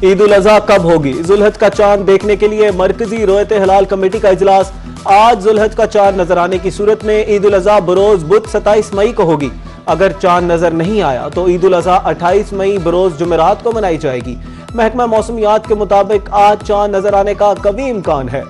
ईद उल अजहा कब होगी? जुल्हज का चांद देखने के लिए मरकजी रोयत हिलाल कमेटी का इजलास। आज जुल्हज का चांद नजर आने की सूरत में ईद उल अजहा बरोज बुध 27 मई को होगी। अगर चांद नजर नहीं आया तो ईद उल अजहा 28 मई बरोज जुमेरात को मनाई जाएगी। महकमा मौसमियात के मुताबिक आज चांद नजर आने का कभी इम्कान है।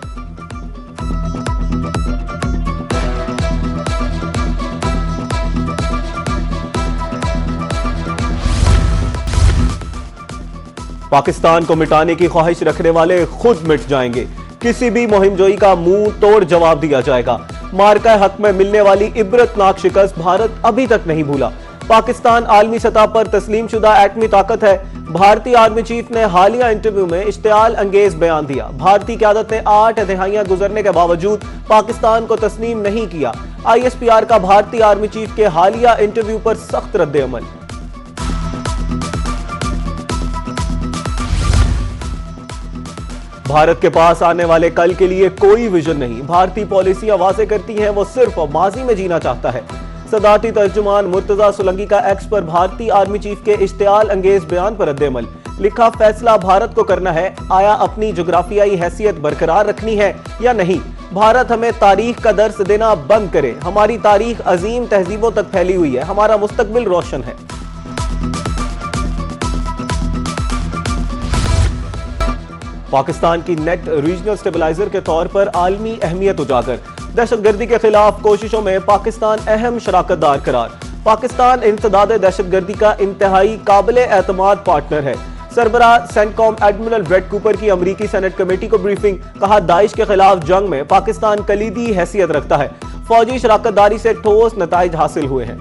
पाकिस्तान को मिटाने की ख्वाहिश रखने वाले खुद मिट जाएंगे। किसी भी मुहिमजोई का मुंह तोड़ जवाब दिया जाएगा। मार्का हक में मिलने वाली इबरतनाक शिकस्त भारत अभी तक नहीं भूला। पाकिस्तान आलमी सतह पर तस्लीम शुदा एटमी ताकत है। भारतीय आर्मी चीफ ने हालिया इंटरव्यू में इश्तियाल अंगेज बयान दिया। भारतीय क़यादत ने 8 दहाइयां गुजरने के बावजूद पाकिस्तान को तस्लीम नहीं किया। ISPR का भारतीय आर्मी चीफ के हालिया इंटरव्यू पर सख्त रद्द-ए-अमल। भारत के पास आने वाले कल के लिए कोई विजन नहीं। भारतीय पॉलिसियां वाज़ेह करती हैं वो सिर्फ माजी में जीना चाहता है। सदारती तर्जुमान मुर्तजा सोलंकी का एक्स पर भारतीय आर्मी चीफ के इश्तियाल अंगेज बयान पर रद्द-ए-अमल। लिखा, फैसला भारत को करना है, आया अपनी जोग्राफियाई हैसियत बरकरार रखनी है या नहीं। भारत हमें तारीख का दर्स देना बंद करे। हमारी तारीख अजीम तहजीबों तक फैली हुई है। हमारा मुस्तकबिल रोशन है। पाकिस्तान की नेट रीजनल स्टेबलाइजर के तौर पर आलमी अहमियत उजागर। दहशतगर्दी के खिलाफ कोशिशों में पाकिस्तान अहम शराकतदार करार। पाकिस्तान इंसदाद दहशतगर्दी का इंतहाई काबिल एतमाद पार्टनर है। सरबराह सेंटकॉम एडमिरल ब्रेट कूपर की अमरीकी सेनेट कमेटी को ब्रीफिंग। कहा, दाइश के खिलाफ जंग में पाकिस्तान कलीदी हैसियत रखता है। फौजी शराकतदारी से ठोस नताइज हासिल हुए हैं।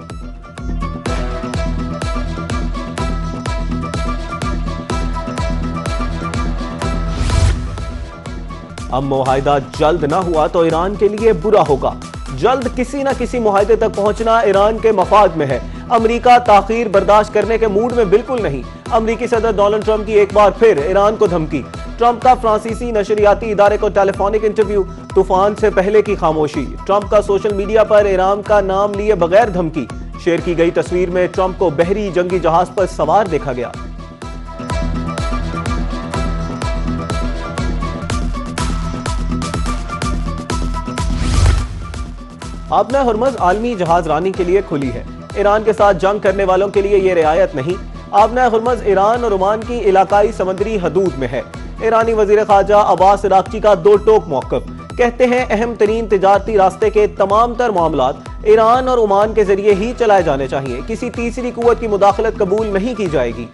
अब मुआहिदा जल्द ना हुआ तो ईरान के लिए बुरा होगा। जल्द किसी न किसी मुआहिदे तक पहुंचना ईरान के मफाद में है। अमेरिका ताखीर बर्दाश्त करने के मूड में बिल्कुल नहीं। अमेरिकी सदर डोनाल्ड ट्रंप की एक बार फिर ईरान को धमकी। ट्रंप का फ्रांसीसी नशरियाती इदारे को टेलीफोनिक इंटरव्यू। तूफान से पहले की खामोशी। ट्रंप का सोशल मीडिया पर ईरान का नाम लिए बगैर धमकी। शेयर की गई तस्वीर में ट्रंप को बहरी जंगी जहाज पर सवार देखा गया। आबना हुर्मुज़ आलमी जहाज रानी के लिए खुली है। ईरान के साथ जंग करने वालों के लिए यह रियायत नहीं। आबना हुर्मुज़ ईरान और ओमान की इलाकाई समुद्री हदूद में है। ईरानी वजीर खारजा अब्बास अरागची का दो टोक मौक़िफ़। कहते हैं, अहम तरीन तिजारती रास्ते के तमाम तर मामलात ईरान और ओमान के जरिए ही चलाए जाने चाहिए। किसी तीसरी कुव्वत की मुदाखलत कबूल नहीं की जाएगी।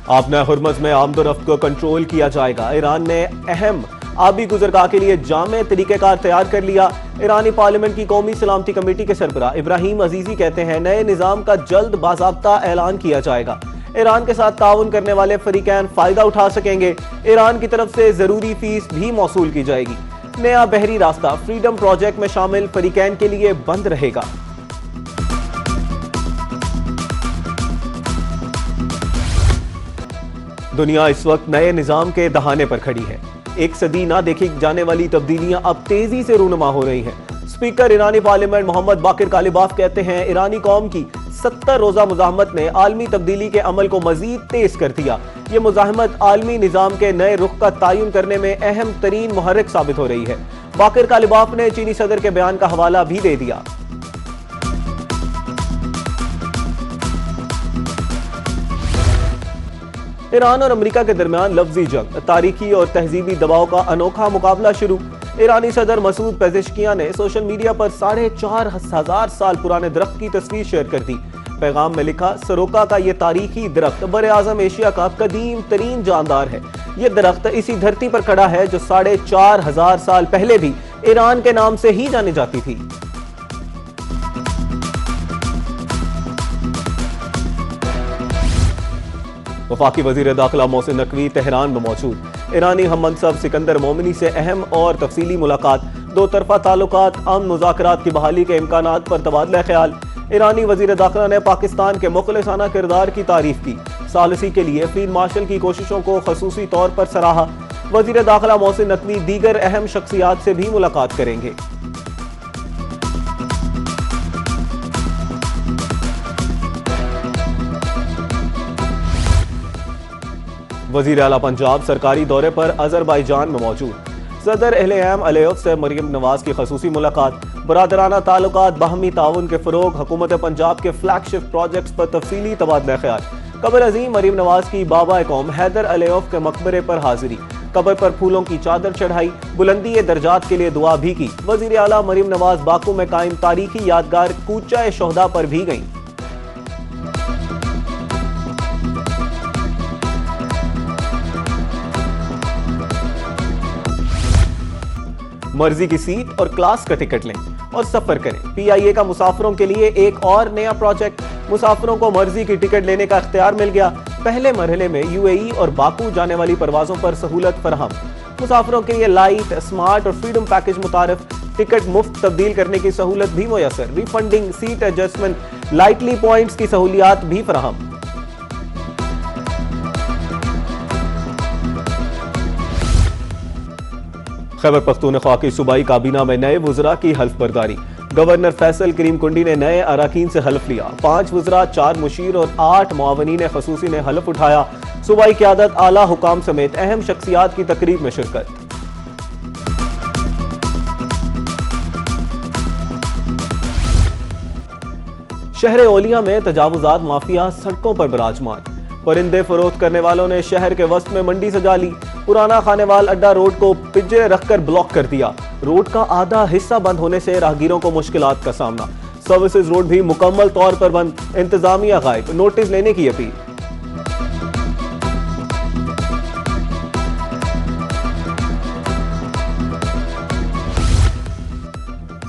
आबना हुर्मुज़ में आमदोरफ्त को कंट्रोल किया जाएगा। ईरान ने अहम आबी गुजरगाह के लिए जामे तरीक़ेकार तैयार कर लिया। ईरानी पार्लियामेंट की कौमी सलामती कमेटी के सरबराह इब्राहिम अजीजी कहते हैं, नए निज़ाम का जल्द बाज़ाब्ता ऐलान किया जाएगा। ईरान के साथ ताउन करने वाले फरीकैन फ़ायदा उठा सकेंगे। ईरान की तरफ से ज़रूरी फीस भी मौसूल की जाएगी। नया बहरी रास्ता फ्रीडम प्रोजेक्ट में शामिल फरीकैन के लिए बंद रहेगा। दुनिया इस वक्त नए निजाम के दहाने पर खड़ी है। एक सदी ना देखी जाने वाली तब्दीलियां अब तेजी से रूनुमा हो रही हैं। स्पीकर ईरानी पार्लियामेंट मोहम्मद बाकिर कालिबाफ कहते हैं, ईरानी कौम की 70 रोजा मुजाहमत ने आलमी तब्दीली के अमल को मजीद तेज कर दिया। ये मुजाहमत आलमी निजाम के नए रुख का तयन करने में अहम तरीन मुहर्रिक साबित हो रही है। बाकिर कालिबाफ ने चीनी सदर के बयान का हवाला भी दे दिया। ईरान और अमेरिका के दरमियान लफ्जी जंग, तारीखी और तहजीबी दबाव का अनोखा मुकाबला शुरू। ईरानी सदर मसूद पेजेश्कियां ने सोशल मीडिया पर 4,500 साल पुराने दरख्त की तस्वीर शेयर कर दी। पैगाम में लिखा, सरोका का ये तारीखी दरख्त बरे आजम एशिया का कदीम तरीन जानदार है। ये दरख्त इसी धरती पर खड़ा है जो 4,500 साल पहले भी ईरान के नाम से ही जानी जाती थी। वफाकी वजीर दाखिला मोहसिन नकवी तेहरान में मौजूद। ईरानी हम मनसब सिकंदर मोमिनी से अहम और तफसीली मुलाकात। दो तरफा ताल्लुकात, अमन मुज़ाकरात की बहाली के इम्कानात पर तबादला ख्याल। ईरानी वजीर दाखिला ने पाकिस्तान के मुखलिसाना किरदार की तारीफ की। सालिसी के लिए फील्ड मार्शल की कोशिशों को खसूसी तौर पर सराहा। वजीर दाखिला मोहसिन नकवी दीगर अहम शख्सियात से भी मुलाकात करेंगे। वजीर आला पंजाब सरकारी दौरे पर अजरबैजान में मौजूद। सदर एहलेम अलेफ से मरियम नवाज की खसूसी मुलाकात। बरादराना ताल्लुकात, बाहमी ताउन के फरोग, हुकूमत पंजाब के फ्लैगशिप प्रोजेक्ट्स पर तफसीली तबादला ख्याल। कब्र अजीम मरियम नवाज की बाबा कौम हैदर अलेफ के मकबरे पर हाजिरी। कब्र पर फूलों की चादर चढ़ाई। बुलंदी दर्जात के लिए दुआ भी की। वजीर आला मरियम नवाज बाकू में कायम तारीखी यादगार कूचा शोहदा पर भी गईं। मर्जी की सीट और क्लास का टिकट लें और सफर करें। पीआईए का मुसाफिरों के लिए एक और नया प्रोजेक्ट। मुसाफिरों को मर्जी की टिकट लेने का इख्तियार मिल गया। पहले मरहले में यूएई और बाकू जाने वाली परवाजों पर सहूलत फराहम। मुसाफिरों के लिए लाइट, स्मार्ट और फ्रीडम पैकेज मुतारिफ। टिकट मुफ्त तब्दील करने की सहूलत भी मुयसर। Refunding, seat adjustment, loyalty points की सहूलियात भी फराहम। खैबर पख्तूनख्वा की सूबाई काबीना में नए वज़रा की हल्फ बर्दारी। गवर्नर फैसल करीम कुंडी ने नए अराकीन से हल्फ लिया। 5 वज़रा, 4 मुशीर और 8 मुआवनीन खसूसी ने हल्फ उठाया। सूबाई क़यादत, आला हुकाम समेत अहम शख्सियात की तकरीब में शिरकत। शहर ओलिया में तजावुजात माफिया सड़कों पर बिराजमान। परिंदे फरोख्त करने वालों ने शहर के वस्त में मंडी सजा ली। पुराना खानेवाल अड्डा रोड को पिंजरे रखकर ब्लॉक कर दिया। रोड का आधा हिस्सा बंद होने से राहगीरों को मुश्किलात का सामना। सर्विसेज रोड भी मुकम्मल तौर पर बंद। इंतजामिया गायब, नोटिस लेने की अपील।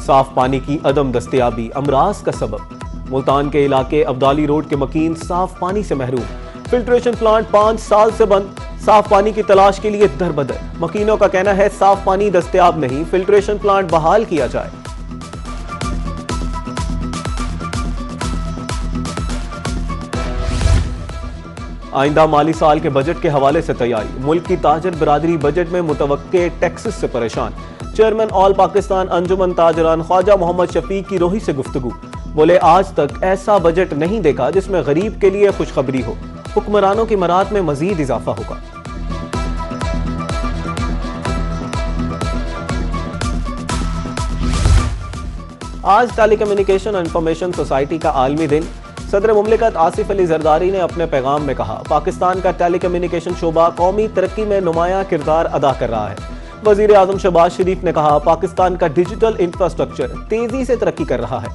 साफ पानी की अदम दस्तयाबी अमराज का सबब। मुल्तान के इलाके अब्दाली रोड के मकीन साफ पानी से महरूम। फिल्ट्रेशन प्लांट 5 साल से बंद। साफ पानी की तलाश के लिए दरबदर। मकीनों का कहना है साफ पानी दस्तयाब नहीं, फिल्ट्रेशन प्लांट बहाल किया जाए। आइंदा माली साल के बजट के हवाले से तैयारी। मुल्क की ताजर बिरादरी बजट में मुतवक्के टैक्सेस से परेशान। चेयरमैन ऑल पाकिस्तान अंजुमन ताजरान ख्वाजा मोहम्मद शफीक की रोही से गुफ्तगू। बोले आज तक ऐसा बजट नहीं देखा जिसमें गरीब के लिए खुशखबरी हो। हुक्मरानों की मराद में मजीद इजाफा होगा। आज टेलीकम्युनिकेशन और इंफॉर्मेशन सोसाइटी का आलमी दिन। सदर मुमलिकत आसिफ अली जरदारी ने अपने पैगाम में कहा, पाकिस्तान का टेलीकम्युनिकेशन शोबा कौमी तरक्की में नुमाया किरदार अदा कर रहा है। वजीर आजम शहबाज शरीफ ने कहा, पाकिस्तान का डिजिटल इंफ्रास्ट्रक्चर तेजी से तरक्की कर रहा है।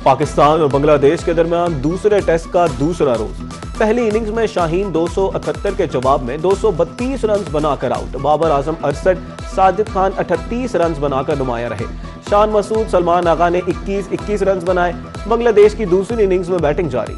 पाकिस्तान और बांग्लादेश के दरमियान दूसरे टेस्ट का दूसरा रोज। पहली इनिंग्स में शाहीन 278 के जवाब में 232 रन बनाकर आउट। बाबर आजम 68, साजिद खान 38 रन बनाकर नुमाया रहे। शान मसूद, सलमान आगा ने 21 रन बनाए। बांग्लादेश की दूसरी इनिंग्स में बैटिंग जारी।